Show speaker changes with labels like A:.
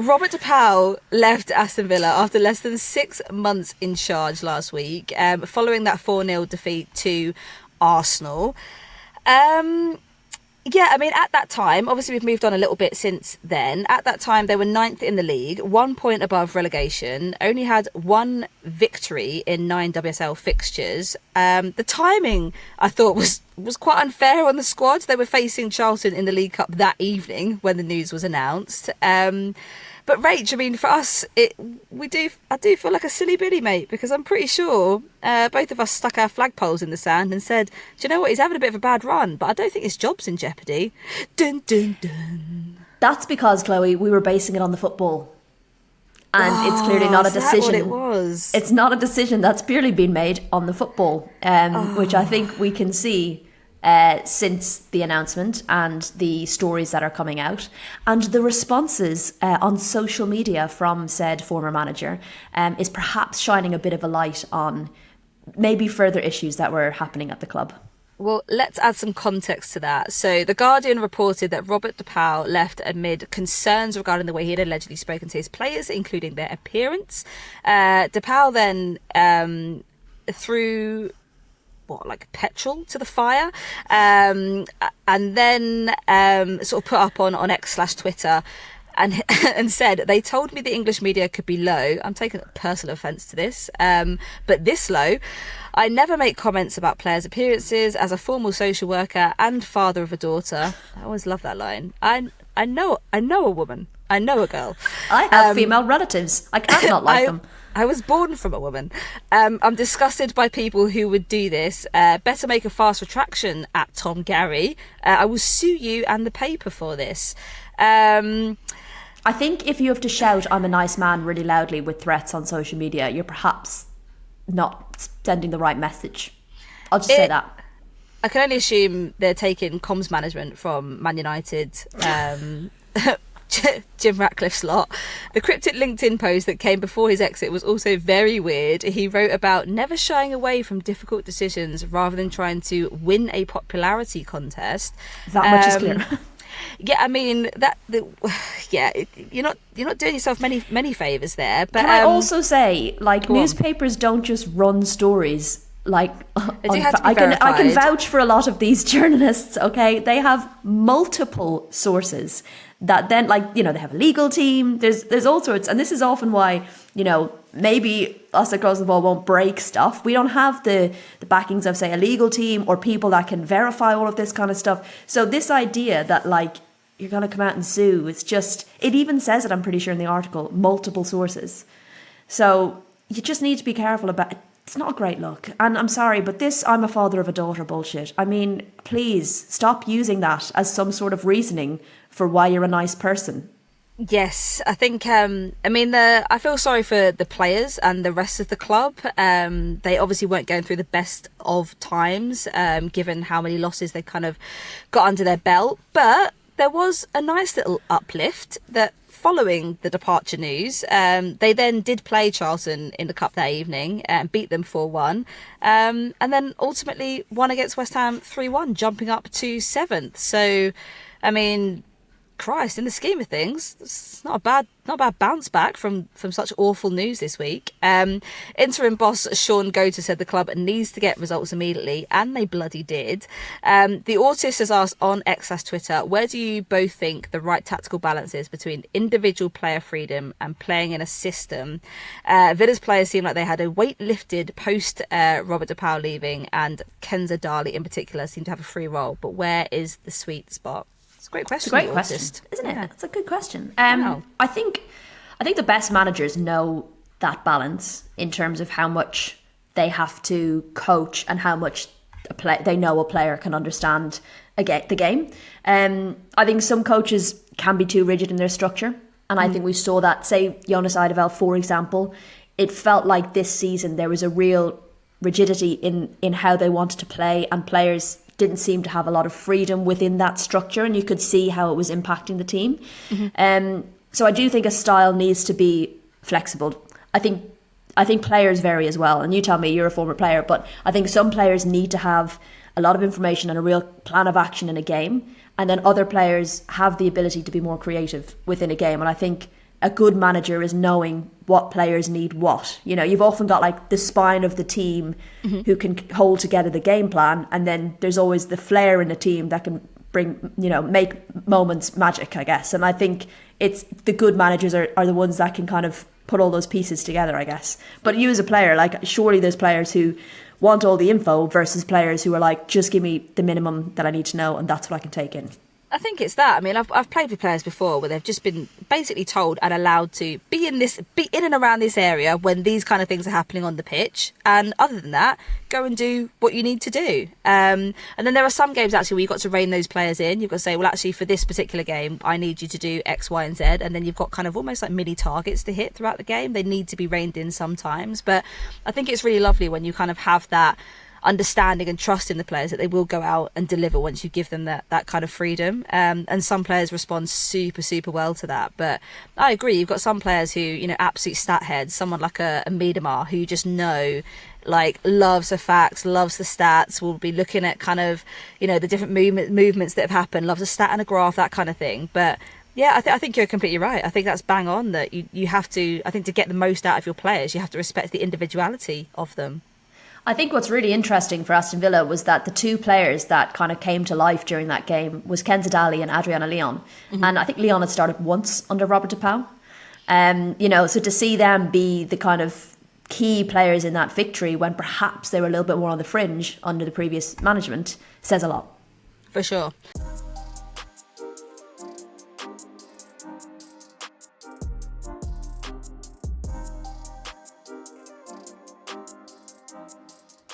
A: Robert Pauw left Aston Villa after less than 6 months in charge last week, following that 4-0 defeat to Arsenal. Yeah, I mean, at that time, obviously we've moved on a little bit since then. At that time, they were 9th in the league, 1 point above relegation, only had 1 victory in 9 WSL fixtures. The timing, I thought, was quite unfair on the squad. They were facing Charlton in the League Cup that evening when the news was announced. But Rach, I mean, for us, I do feel like a silly Billy, mate, because I'm pretty sure both of us stuck our flagpoles in the sand and said, do you know what, he's having a bit of a bad run, but I don't think his job's in jeopardy. Dun, dun, dun.
B: That's because, Chloe, we were basing it on the football. And it's clearly not a decision.
A: Is that what it was?
B: It's not a decision that's purely been made on the football, which I think we can see since the announcement and the stories that are coming out and the responses on social media from said former manager is perhaps shining a bit of a light on maybe further issues that were happening at the club.
A: Well, let's add some context to that. So The Guardian reported that Robert Pauw left amid concerns regarding the way he had allegedly spoken to his players, including their appearance. Pauw then threw petrol to the fire, and then sort of put up on X/Twitter and said, they told me the English media could be low. I'm taking personal offence to this, but this low. I never make comments about players' appearances. As a formal social worker and father of a daughter, I always love that line. I know a woman. I know a girl.
B: I have female relatives. I can't not like them.
A: I was born from a woman. I'm disgusted by people who would do this. Better make a fast retraction at Tom Gary. I will sue you and the paper for this.
B: I think if you have to shout "I'm a nice man" really loudly with threats on social media, you're perhaps not sending the right message. I'll just say that.
A: I can only assume they're taking comms management from Man United. Jim Ratcliffe's lot. The cryptic LinkedIn post that came before his exit was also very weird. He wrote about never shying away from difficult decisions rather than trying to win a popularity contest.
B: That much is clear.
A: Yeah, I mean you're not doing yourself many favours there. But
B: can I also say, newspapers don't just run stories. I can vouch for a lot of these journalists. Okay, they have multiple sources that then, they have a legal team. There's all sorts, and this is often why maybe us across the ball won't break stuff. We don't have the backings of, say, a legal team or people that can verify all of this kind of stuff. So this idea that you're going to come out and sue, it's just, it even says it, I'm pretty sure in the article, multiple sources. So you just need to be careful about it. It's not a great look. And I'm sorry, but this "I'm a father of a daughter" bullshit, I mean, please stop using that as some sort of reasoning for why you're a nice person.
A: Yes, I think, I feel sorry for the players and the rest of the club. They obviously weren't going through the best of times, given how many losses they kind of got under their belt. But there was a nice little uplift that following the departure news, they then did play Charlton in the Cup that evening and beat them 4-1. And then ultimately won against West Ham 3-1, jumping up to 7th. So, I mean, Christ, in the scheme of things, it's not a bad bounce back from such awful news this week. Interim boss Sean Goater said the club needs to get results immediately, and they bloody did. The Autist has asked on X/Twitter, where do you both think the right tactical balance is between individual player freedom and playing in a system? Villa's players seem like they had a weight lifted post Robert Pauw leaving, and Kenza Darley in particular seemed to have a free role. But where is the sweet spot? It's a great question.
B: It's a great question, isn't it? It's a good question. I think the best managers know that balance in terms of how much they have to coach and how much they know a player can understand the game. I think some coaches can be too rigid in their structure, and I think we saw that. Say Jonas Eideveld, for example, it felt like this season there was a real rigidity in how they wanted to play, and players didn't seem to have a lot of freedom within that structure, and you could see how it was impacting the team. So I do think a style needs to be flexible. I think players vary as well, and you tell me, you're a former player, but I think some players need to have a lot of information and a real plan of action in a game, and then other players have the ability to be more creative within a game. And I think a good manager is knowing what players need what. You know, you've often got like the spine of the team who can hold together the game plan, and then there's always the flair in the team that can bring, you know, make moments magic, I guess. And I think it's the good managers are the ones that can kind of put all those pieces together, I guess. But you as a player, like, surely there's players who want all the info versus players who are like, just give me the minimum that I need to know and that's what I can take in.
A: I think it's that. I mean, I've played with players before where they've just been basically told and allowed to be in and around this area when these kind of things are happening on the pitch. And other than that, go and do what you need to do. And then there are some games actually where you've got to rein those players in. You've got to say, well, actually, for this particular game, I need you to do X, Y, and Z. And then you've got kind of almost like mini targets to hit throughout the game. They need to be reined in sometimes. But I think it's really lovely when you kind of have that understanding and trust in the players that they will go out and deliver once you give them that kind of freedom, and some players respond super well to that. But I agree, you've got some players who, you know, absolute stat heads, someone like a Miedemar who just know, like, loves the facts, loves the stats, will be looking at kind of, you know, the different movements that have happened, loves a stat and a graph, that kind of thing. But yeah, I think you're completely right. I think that's bang on, that you have to, I think, to get the most out of your players, you have to respect the individuality of them.
B: I think what's really interesting for Aston Villa was that the two players that kind of came to life during that game was Ken Zadali and Adriana Leon. And I think Leon had started once under Robert de Pauw. You know, so to see them be the kind of key players in that victory when perhaps they were a little bit more on the fringe under the previous management says a lot.
A: For sure.